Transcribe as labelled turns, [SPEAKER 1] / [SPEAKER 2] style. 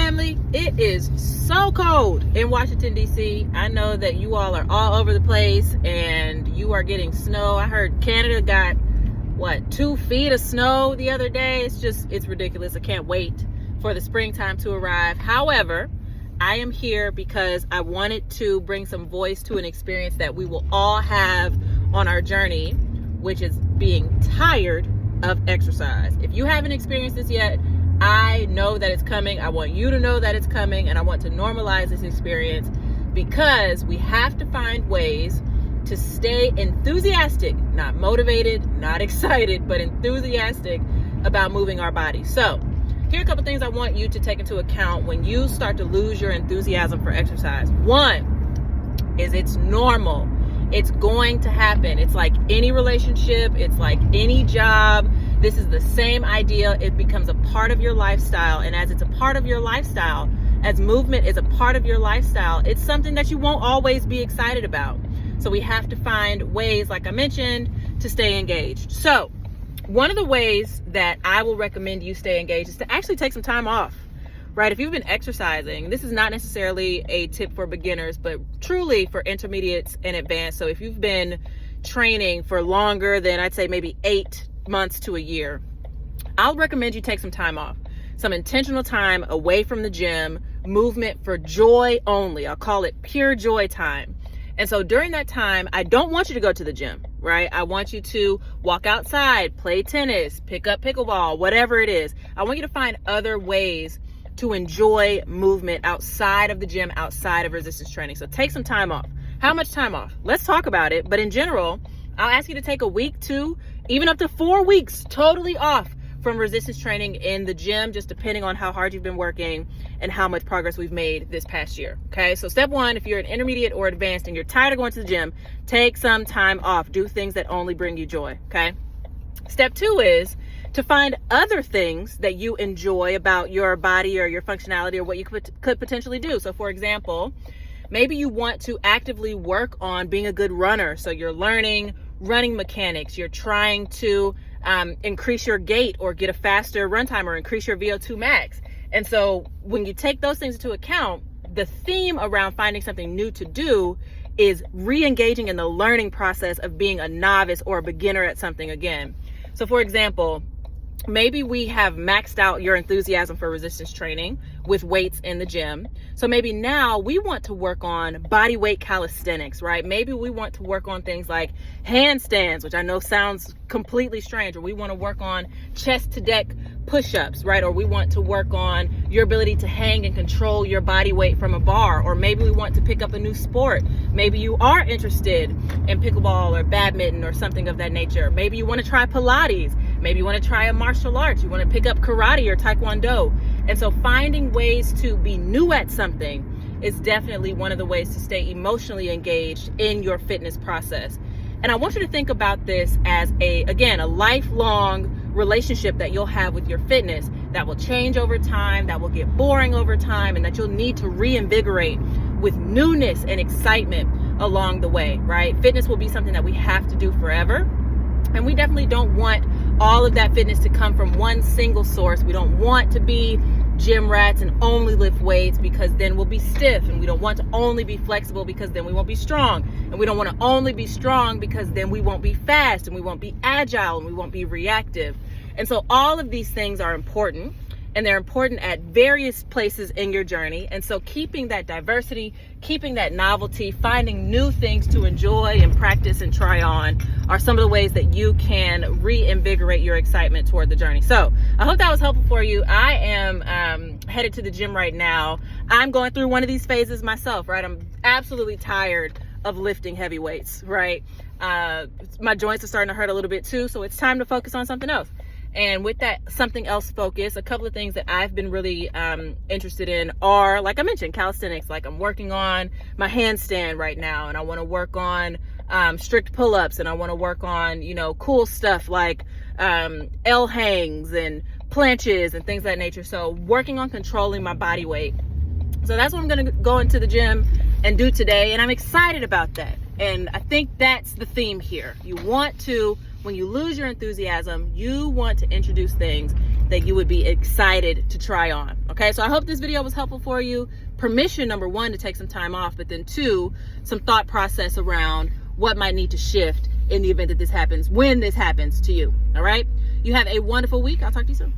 [SPEAKER 1] family. It is so cold in Washington, D.C. I know that you all are all over the place and you are getting snow. I heard Canada got, 2 feet of snow the other day. It's ridiculous. I can't wait for the springtime to arrive. However, I am here because I wanted to bring some voice to an experience that we will all have on our journey, which is being tired of exercise. If you haven't experienced this yet, I know that it's coming. I want you to know that it's coming, and I want to normalize this experience because we have to find ways to stay enthusiastic, not motivated, not excited, but enthusiastic about moving our bodies. So here are a couple things I want you to take into account when you start to lose your enthusiasm for exercise. One is it's normal. It's going to happen. It's like any relationship. It's like any job. This is the same idea. It becomes a part of your lifestyle. And as it's a part of your lifestyle, as movement is a part of your lifestyle, it's something that you won't always be excited about. So we have to find ways, like I mentioned, to stay engaged. So one of the ways that I will recommend you stay engaged is to actually take some time off, right? If you've been exercising, this is not necessarily a tip for beginners, but truly for intermediates and advanced. So if you've been training for longer than, I'd say, maybe 8 months to a year, I'll recommend you take some time off, some intentional time away from the gym, movement for joy only. I'll call it pure joy time. And so during that time, I don't want you to go to the gym, right? I want you to walk outside, play tennis, pick up pickleball, whatever it is. I want you to find other ways to enjoy movement outside of the gym, outside of resistance training. So take some time off. How much time off? Let's talk about it. But in general, I'll ask you to take a week, 2, even up to 4 weeks totally off from resistance training in the gym, just depending on how hard you've been working and how much progress we've made this past year. Okay, so step 1, if you're an intermediate or advanced and you're tired of going to the gym, take some time off. Do things that only bring you joy. Okay. Step 2 is to find other things that you enjoy about your body or your functionality or what you could potentially do. So for example, maybe you want to actively work on being a good runner. So you're learning running mechanics. You're trying to increase your gait or get a faster run time or increase your VO2 max. And so when you take those things into account, the theme around finding something new to do is re-engaging in the learning process of being a novice or a beginner at something again. So for example, maybe we have maxed out your enthusiasm for resistance training with weights in the gym. So maybe now we want to work on body weight calisthenics, right? Maybe we want to work on things like handstands, which I know sounds completely strange, or we want to work on chest to deck push-ups, right? Or we want to work on your ability to hang and control your body weight from a bar. Or maybe we want to pick up a new sport. Maybe you are interested in pickleball or badminton or something of that nature. Maybe you want to try Pilates. Maybe you want to try a martial arts. You want to pick up karate or taekwondo. And so finding ways to be new at something is definitely one of the ways to stay emotionally engaged in your fitness process. And I want you to think about this as a lifelong relationship that you'll have with your fitness that will change over time, that will get boring over time, and that you'll need to reinvigorate with newness and excitement along the way, right? Fitness will be something that we have to do forever. And we definitely don't want all of that fitness to come from one single source. We don't want to be gym rats and only lift weights, because then we'll be stiff. And we don't want to only be flexible, because then we won't be strong. And we don't want to only be strong, because then we won't be fast and we won't be agile and we won't be reactive. And so all of these things are important, and they're important at various places in your journey. And so keeping that diversity, keeping that novelty, finding new things to enjoy and practice and try on are some of the ways that you can reinvigorate your excitement toward the journey. So I hope that was helpful for you. I am headed to the gym right now. I'm going through one of these phases myself, right? I'm absolutely tired of lifting heavy weights, right? My joints are starting to hurt a little bit too. So it's time to focus on something else. And with that something else focus, a couple of things that I've been really interested in are, like I mentioned, calisthenics. Like I'm working on my handstand right now, and I want to work on strict pull-ups, and I want to work on, cool stuff like L hangs and planches and things of that nature. So working on controlling my body weight. So that's what I'm going to go into the gym and do today. And I'm excited about that. And I think that's the theme here. You want to, when you lose your enthusiasm, you want to introduce things that you would be excited to try on. Okay, so I hope this video was helpful for you. Permission, number one, to take some time off, but then two, some thought process around what might need to shift in the event that this happens, when this happens to you. All right, you have a wonderful week. I'll talk to you soon.